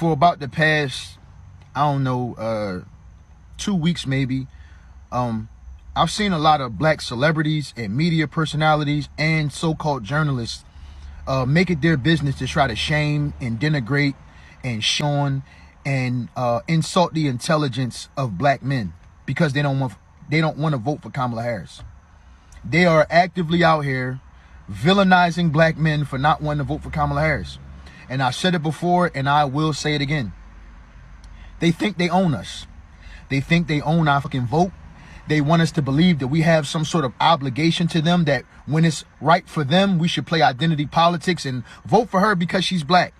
for about the past, I don't know, 2 weeks maybe, I've seen a lot of black celebrities and media personalities and so-called journalists make it their business to try to shame and denigrate and shun and insult the intelligence of black men because they don't want to vote for Kamala Harris. They are actively out here villainizing black men for not wanting to vote for Kamala Harris. And I said it before and I will say it again. They think they own us. They think they own our fucking vote. They want us to believe that we have some sort of obligation to them, that when it's right for them, we should play identity politics and vote for her because she's black.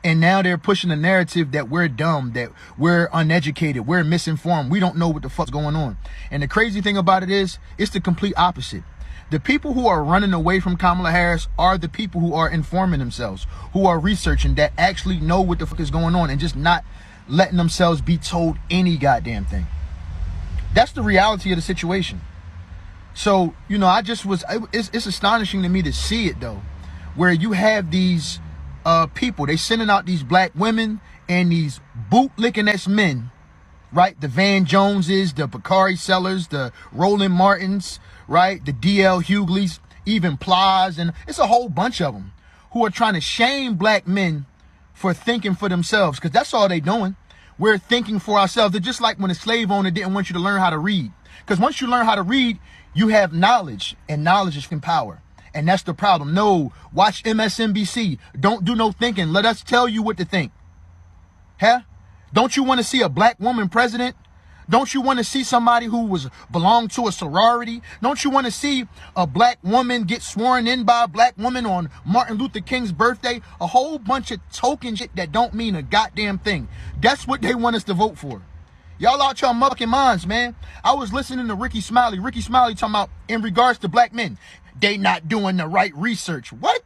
And now they're pushing the narrative that we're dumb, that we're uneducated, we're misinformed, we don't know what the fuck's going on. And the crazy thing about it is, it's the complete opposite. The people who are running away from Kamala Harris are the people who are informing themselves, who are researching, that actually know what the fuck is going on and just not letting themselves be told any goddamn thing. That's the reality of the situation. So, you know, it's astonishing to me to see it though, where you have these people, they sending out these black women and these bootlicking ass men, right? The Van Joneses, the Bakari Sellers, the Roland Martins, right? The DL Hugleys, even Plies, and it's a whole bunch of them who are trying to shame black men for thinking for themselves, because that's all they doing. We're thinking for ourselves. They're just like when a slave owner didn't want you to learn how to read. Because once you learn how to read, you have knowledge, and knowledge is power. And that's the problem. No, watch MSNBC. Don't do no thinking. Let us tell you what to think. Huh? Don't you want to see a black woman president? Don't you want to see somebody who belonged to a sorority? Don't you want to see a black woman get sworn in by a black woman on Martin Luther King's birthday? A whole bunch of token shit that don't mean a goddamn thing. That's what they want us to vote for. Y'all out your motherfucking minds, man. I was listening to Ricky Smiley. Ricky Smiley talking about in regards to black men, they not doing the right research. What?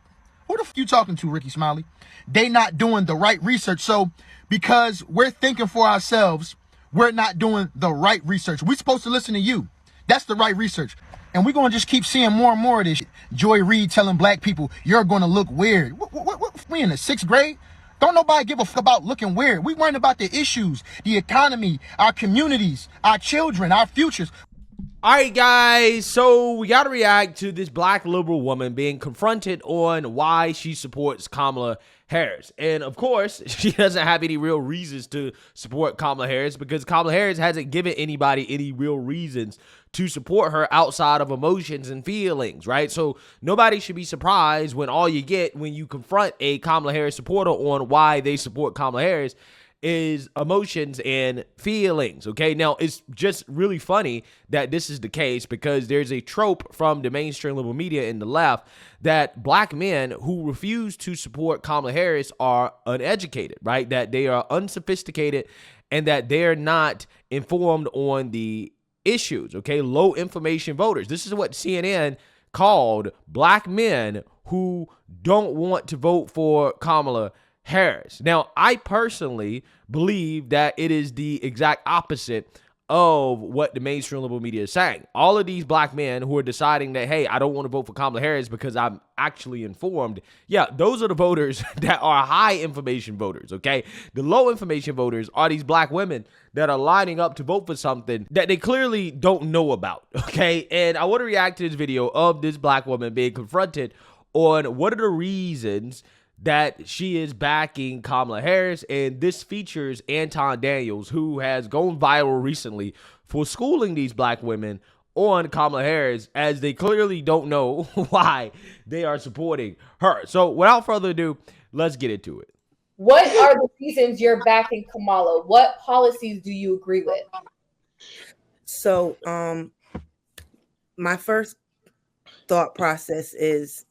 Who the fuck you talking to, Ricky Smiley? They not doing the right research. So because we're thinking for ourselves, we're not doing the right research. We're supposed to listen to you. That's the right research. And we're going to just keep seeing more and more of this shit. Joy Reid telling black people, you're going to look weird. We in the 6th grade? Don't nobody give a fuck about looking weird. We worrying about the issues, the economy, our communities, our children, our futures. All right, guys, so we got to react to this black liberal woman being confronted on why she supports Kamala Harris. And of course, she doesn't have any real reasons to support Kamala Harris because Kamala Harris hasn't given anybody any real reasons to support her outside of emotions and feelings, right? So nobody should be surprised when all you get when you confront a Kamala Harris supporter on why they support Kamala Harris is emotions and feelings, okay? Now, it's just really funny that this is the case because there's a trope from the mainstream liberal media and the left that black men who refuse to support Kamala Harris are uneducated, right? That they are unsophisticated and that they're not informed on the issues, okay? Low information voters. This is what CNN called black men who don't want to vote for Kamala Harris. Now, I personally believe that it is the exact opposite of what the mainstream liberal media is saying. All of these black men who are deciding that, hey, I don't want to vote for Kamala Harris because I'm actually informed. Yeah, those are the voters that are high information voters, okay? The low information voters are these black women that are lining up to vote for something that they clearly don't know about, okay? And I want to react to this video of this black woman being confronted on what are the reasons that she is backing Kamala Harris, and this features Anton Daniels, who has gone viral recently for schooling these black women on Kamala Harris, as they clearly don't know why they are supporting her. So without further ado, let's get into it. What are the reasons you're backing Kamala? What policies do you agree with? So, my first thought process is,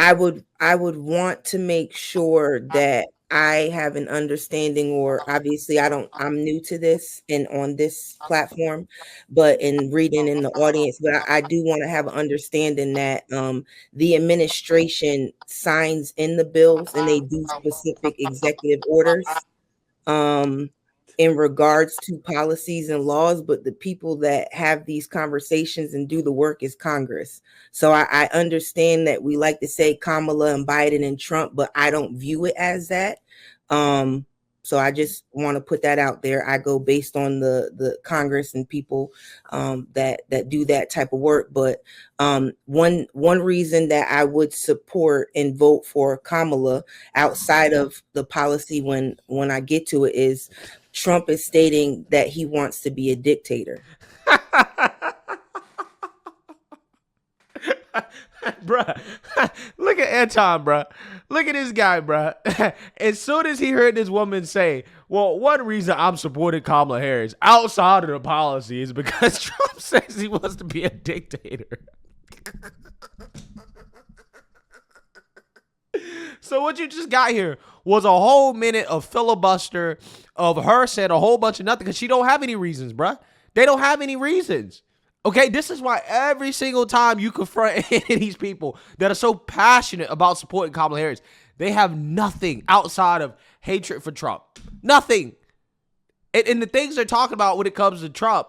I would want to make sure that I have an understanding, or obviously I'm new to this and on this platform, but in reading in the audience, but I do want to have an understanding that the administration signs in the bills and they do specific executive orders. in regards to policies and laws, but the people that have these conversations and do the work is Congress. So I understand that we like to say Kamala and Biden and Trump, but I don't view it as that. So I just want to put that out there. I go based on the Congress and people that do that type of work. But one reason that I would support and vote for Kamala outside of the policy when I get to it is Trump is stating that he wants to be a dictator. Bruh, look at Anton, bruh. Look at this guy, bruh. As soon as he heard this woman say, well, one reason I'm supporting Kamala Harris outside of the policy is because Trump says he wants to be a dictator. So what you just got here was a whole minute of filibuster of her saying a whole bunch of nothing because she don't have any reasons, bruh. They don't have any reasons. Okay, this is why every single time you confront any of these people that are so passionate about supporting Kamala Harris, they have nothing outside of hatred for Trump. Nothing. And the things they're talking about when it comes to Trump,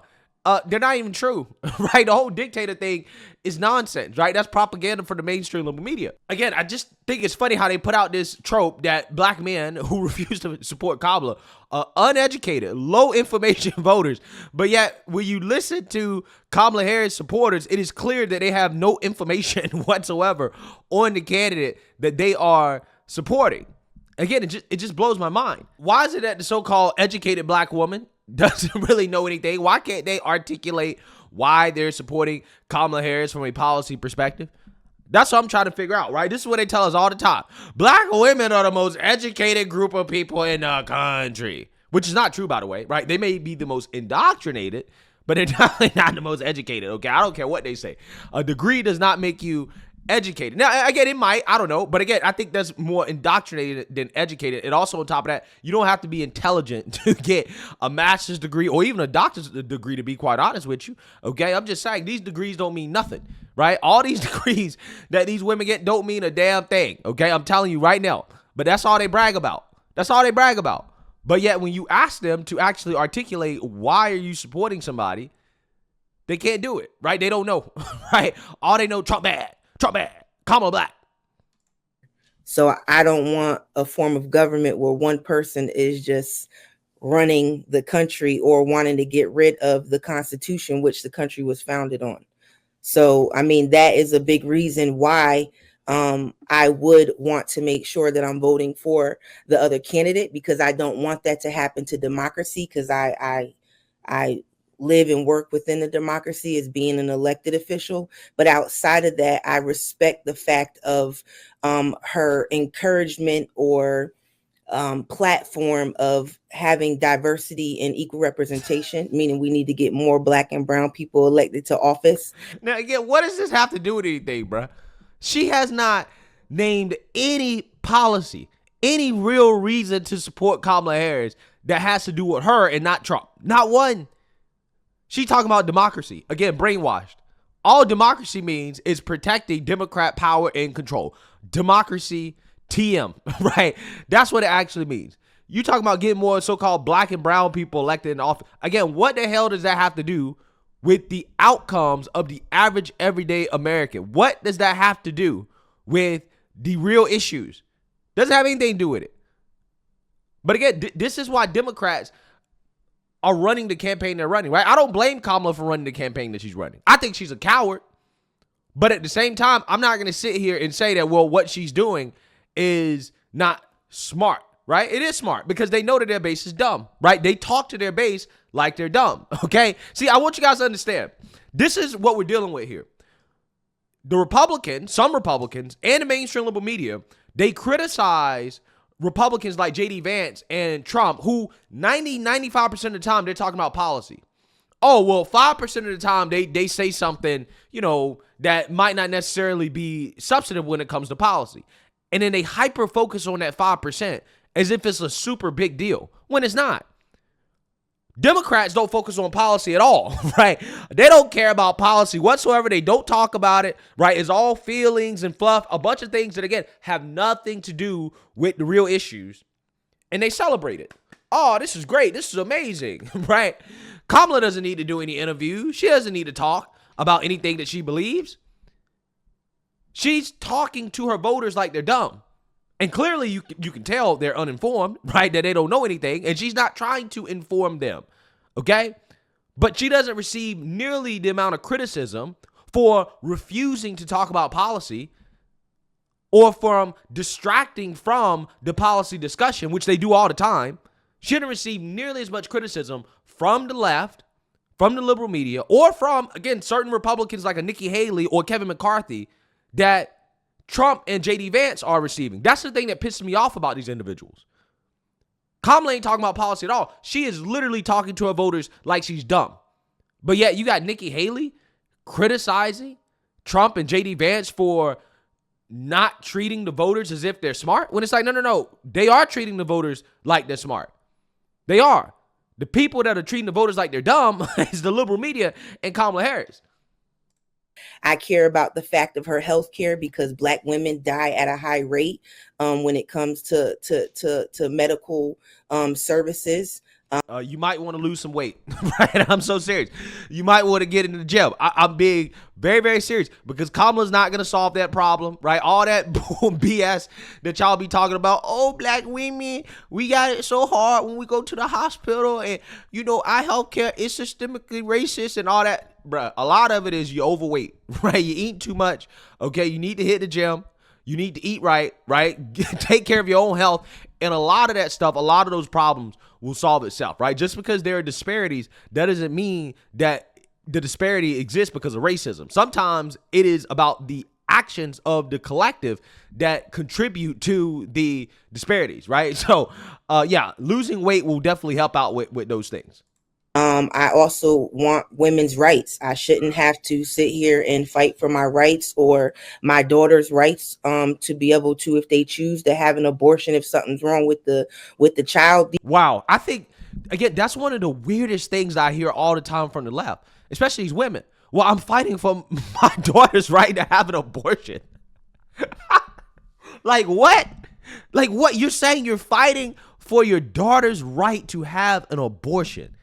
they're not even true, right? The whole dictator thing is nonsense, right? That's propaganda for the mainstream liberal media. Again, I just think it's funny how they put out this trope that black men who refuse to support Kamala are uneducated, low information voters. But yet, when you listen to Kamala Harris supporters, it is clear that they have no information whatsoever on the candidate that they are supporting. Again, it just blows my mind. Why is it that the so-called educated black woman doesn't really know anything? Why can't they articulate why they're supporting Kamala Harris from a policy perspective? That's what I'm trying to figure out, right? This is what they tell us all the time. Black women are the most educated group of people in the country, which is not true, by the way, right? They may be the most indoctrinated, but they're definitely not the most educated, okay? I don't care what they say. A degree does not make you educated. Now, again, it might, I don't know, but again, I think that's more indoctrinated than educated. And also on top of that, you don't have to be intelligent to get a master's degree or even a doctor's degree, to be quite honest with you, okay? I'm just saying, these degrees don't mean nothing, right? All these degrees that these women get don't mean a damn thing, okay? I'm telling you right now, but that's all they brag about. That's all they brag about. But yet, when you ask them to actually articulate why are you supporting somebody, they can't do it, right? They don't know, right? All they know, Trump bad. Trump bad, Kamala black. So I don't want a form of government where one person is just running the country or wanting to get rid of the Constitution, which the country was founded on. So, I mean, that is a big reason why I would want to make sure that I'm voting for the other candidate, because I don't want that to happen to democracy, because I live and work within the democracy as being an elected official. But outside of that, I respect the fact of her encouragement or platform of having diversity and equal representation, meaning we need to get more black and brown people elected to office. Now, again, what does this have to do with anything, bruh? She has not named any policy, any real reason to support Kamala Harris that has to do with her and not Trump. Not one. She's talking about democracy. Again, brainwashed. All democracy means is protecting Democrat power and control. Democracy, TM, right? That's what it actually means. You talking about getting more so-called black and brown people elected in office. Again, what the hell does that have to do with the outcomes of the average everyday American? What does that have to do with the real issues? Doesn't have anything to do with it. But again, this is why Democrats are running the campaign they're running, right? I don't blame Kamala for running the campaign that she's running. I think she's a coward. But at the same time, I'm not going to sit here and say that, well, what she's doing is not smart, right? It is smart because they know that their base is dumb, right? They talk to their base like they're dumb, okay? See, I want you guys to understand. This is what we're dealing with here. The Republicans, some Republicans, and the mainstream liberal media, they criticize Republicans like J.D. Vance and Trump, who 95% of the time they're talking about policy. Oh, well, 5% of the time they say something, that might not necessarily be substantive when it comes to policy. And then they hyper focus on that 5% as if it's a super big deal, when it's not. Democrats don't focus on policy at all, right? They don't care about policy whatsoever. They don't talk about it, right? It's all feelings and fluff, a bunch of things that, again, have nothing to do with the real issues. And they celebrate it. oh, this is great. This is amazing, right? Kamala doesn't need to do any interviews. She doesn't need to talk about anything that she believes. She's talking to her voters like they're dumb. And clearly you can tell they're uninformed, right? That they don't know anything. And she's not trying to inform them, okay? But she doesn't receive nearly the amount of criticism for refusing to talk about policy or from distracting from the policy discussion, which they do all the time. She didn't receive nearly as much criticism from the left, from the liberal media, or from, again, certain Republicans like a Nikki Haley or Kevin McCarthy that Trump and J.D. Vance are receiving. That's the thing that pisses me off about these individuals. Kamala ain't talking about policy at all. She is literally talking to her voters like she's dumb. But yet you got Nikki Haley criticizing Trump and J.D. Vance for not treating the voters as if they're smart, when it's like, no. They are treating the voters like they're smart. They are. The people that are treating the voters like they're dumb is the liberal media and Kamala Harris. I care about the fact of her health care because Black women die at a high rate when it comes to medical services. You might want to lose some weight, right? I'm so serious. You might want to get into the gym. I'm being very, very serious because Kamala's not going to solve that problem, right? All that BS that y'all be talking about. Oh, Black women, we got it so hard when we go to the hospital and, our healthcare is systemically racist and all that. Bruh, a lot of it is you're overweight, right? You eat too much, okay? You need to hit the gym. You need to eat right? Take care of your own health. And a lot of that stuff, a lot of those problems will solve itself, right? Just because there are disparities, that doesn't mean that the disparity exists because of racism. Sometimes it is about the actions of the collective that contribute to the disparities, right? So, losing weight will definitely help out with those things. I also want women's rights. I shouldn't have to sit here and fight for my rights or my daughter's rights to be able to, if they choose to have an abortion, if something's wrong with the child. Wow. I think, again, that's one of the weirdest things I hear all the time from the left, especially these women. Well, I'm fighting for my daughter's right to have an abortion. Like what? Like what? You're saying you're fighting for your daughter's right to have an abortion.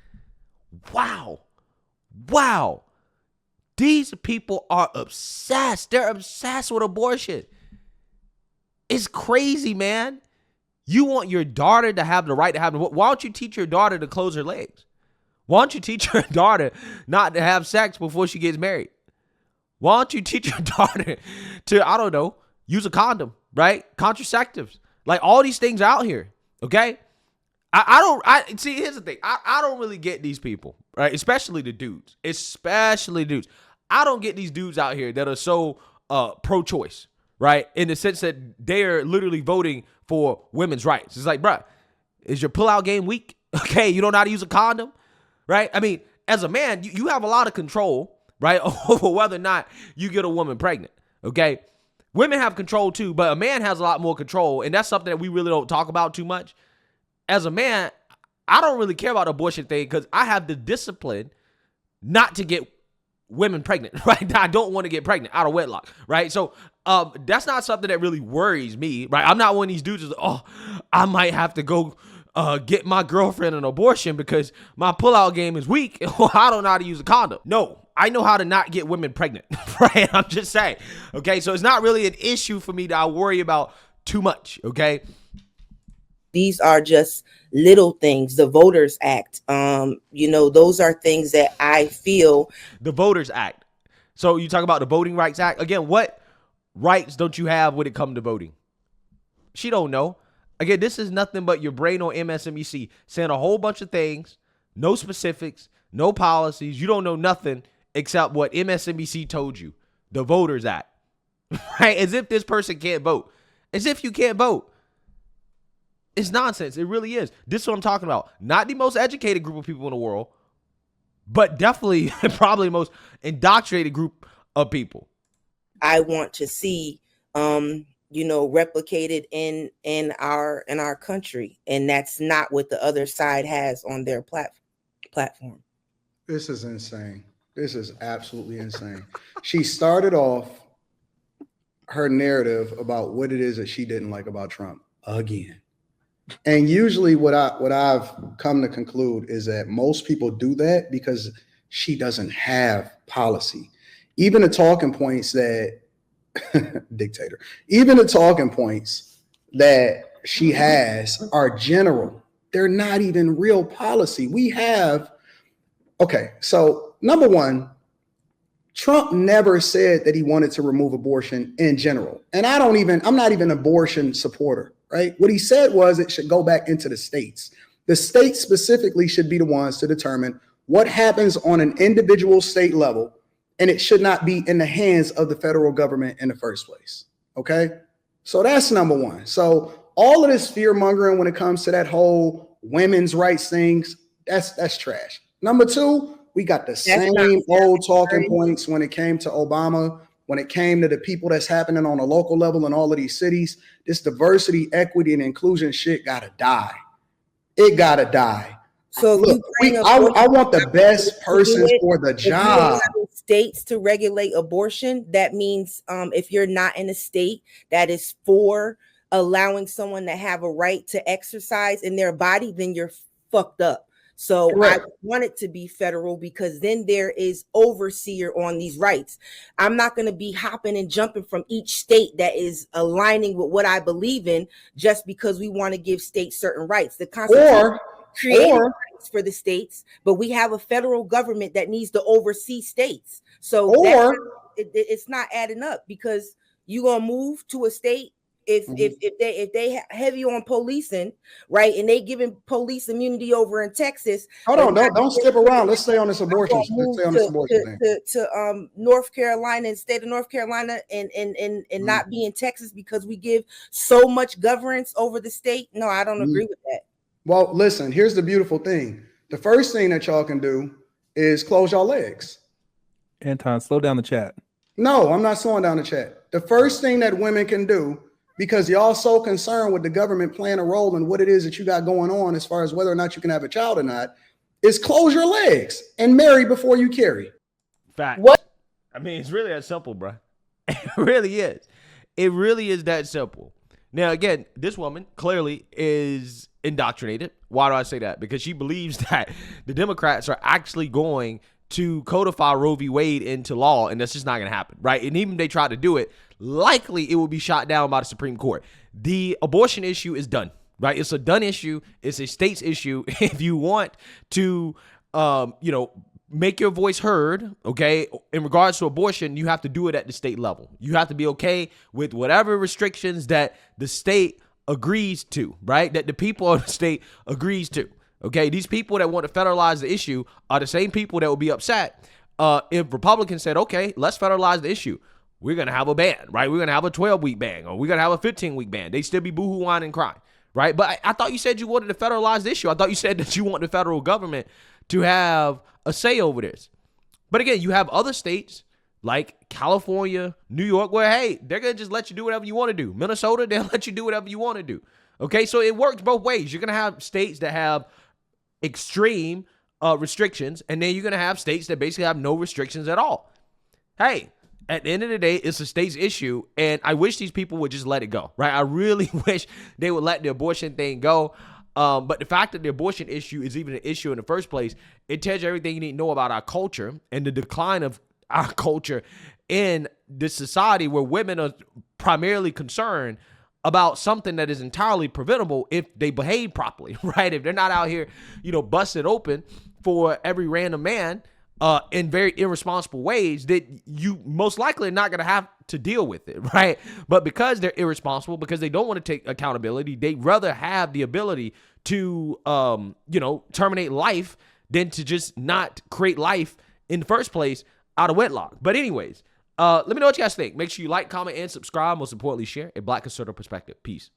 Wow. These people are obsessed. They're obsessed with abortion. It's crazy, man. You want your daughter to have the right to have an abortion. Why don't you teach your daughter to close her legs? Why don't you teach your daughter not to have sex before she gets married? Why don't you teach your daughter to, I don't know, use a condom, right? Contraceptives. Like all these things out here, okay? See, here's the thing. I don't really get these people, right? Especially the dudes. I don't get these dudes out here that are so pro-choice, right? In the sense that they're literally voting for women's rights. It's like, bruh, is your pull-out game weak? Okay, you don't know how to use a condom, right? I mean, as a man, you have a lot of control, right, over whether or not you get a woman pregnant, okay? Women have control too, but a man has a lot more control, and that's something that we really don't talk about too much. As a man, I don't really care about the abortion thing because I have the discipline not to get women pregnant, right? I don't want to get pregnant out of wedlock, right? So that's not something that really worries me, right? I'm not one of these dudes who's, I might have to go get my girlfriend an abortion because my pullout game is weak or I don't know how to use a condom. No, I know how to not get women pregnant, right? I'm just saying, okay? So it's not really an issue for me that I worry about too much, okay? These are just little things. The Voters Act, those are things that I feel. The Voters Act. So you talk about the Voting Rights Act. Again, what rights don't you have when it comes to voting? She don't know. Again, this is nothing but your brain on MSNBC saying a whole bunch of things, no specifics, no policies. You don't know nothing except what MSNBC told you. The Voters Act. Right? As if this person can't vote. As if you can't vote. It's nonsense. It really is. This is what I'm talking about. Not the most educated group of people in the world, but definitely probably the most indoctrinated group of people. I want to see, replicated in our country, and that's not what the other side has on their platform. This is insane. This is absolutely insane. She started off her narrative about what it is that she didn't like about Trump again. And usually what I've come to conclude is that most people do that because she doesn't have policy. Even the talking points that dictator, even the talking points that she has are general. They're not even real policy. We have, okay, so number one, Trump never said that he wanted to remove abortion in general. And I'm not even an abortion supporter, right? What he said was it should go back into the states. The states specifically should be the ones to determine what happens on an individual state level, and it should not be in the hands of the federal government in the first place. Okay. So that's number one. So all of this fear mongering when it comes to that whole women's rights things, that's trash. Number two, we got the same old talking points when it came to Obama, when it came to the people that's happening on a local level in all of these cities. This diversity, equity, and inclusion shit gotta die. It gotta die. So look, I want the best person for the job. States to regulate abortion. That means if you're not in a state that is for allowing someone to have a right to exercise in their body, then you're fucked up. So correct. I want it to be federal because then there is overseer on these rights. I'm not going to be hopping and jumping from each state that is aligning with what I believe in just because we want to give states certain rights. The Constitution created rights for the states, but we have a federal government that needs to oversee states. So it's not adding up because you're going to move to a state if they heavy on policing, right, and they giving police immunity over in Texas. Hold on, don't skip around. Let's stay on this abortion. Let's stay on this abortion thing. To North Carolina and state of North Carolina and not be in Texas because we give so much governance over the state. No, I don't agree with that. Well, listen, here's the beautiful thing. The first thing that y'all can do is close your legs. Anton, slow down the chat. No, I'm not slowing down the chat. The first thing that women can do, because y'all so concerned with the government playing a role in what it is that you got going on as far as whether or not you can have a child or not, is close your legs and marry before you carry. Fact. What? I mean, it's really that simple, bro. It really is. It really is that simple. Now, again, this woman clearly is indoctrinated. Why do I say that? Because she believes that the Democrats are actually going to codify Roe v. Wade into law, and that's just not going to happen, right? And even if they try to do it, likely it will be shot down by the Supreme Court. The abortion issue is done, right? It's a done issue. It's a state's issue. If you want to, make your voice heard, okay, in regards to abortion, you have to do it at the state level. You have to be okay with whatever restrictions that the state agrees to, right? That the people of the state agrees to. Okay, these people that want to federalize the issue are the same people that will be upset if Republicans said, okay, let's federalize the issue. We're going to have a ban, right? We're going to have a 12-week ban, or we're going to have a 15-week ban. They still be boohoo, whining, and crying, right? But I thought you said you wanted to federalize the issue. I thought you said that you want the federal government to have a say over this. But again, you have other states like California, New York, where, hey, they're going to just let you do whatever you want to do. Minnesota, they'll let you do whatever you want to do. Okay, so it works both ways. You're going to have states that have extreme restrictions, and then you're going to have states that basically have no restrictions at all. Hey, at the end of the day, it's a state's issue, and I wish these people would just let it go, right? I really wish they would let the abortion thing go. But the fact that the abortion issue is even an issue in the first place, it tells you everything you need to know about our culture and the decline of our culture in this society where women are primarily concerned about something that is entirely preventable if they behave properly, right? If they're not out here, busted open for every random man in very irresponsible ways, that you most likely are not going to have to deal with it, right? But because they're irresponsible, because they don't want to take accountability, they rather have the ability to, terminate life than to just not create life in the first place out of wedlock. But anyways, let me know what you guys think. Make sure you like, comment, and subscribe. Most importantly, share a Black conservative perspective. Peace.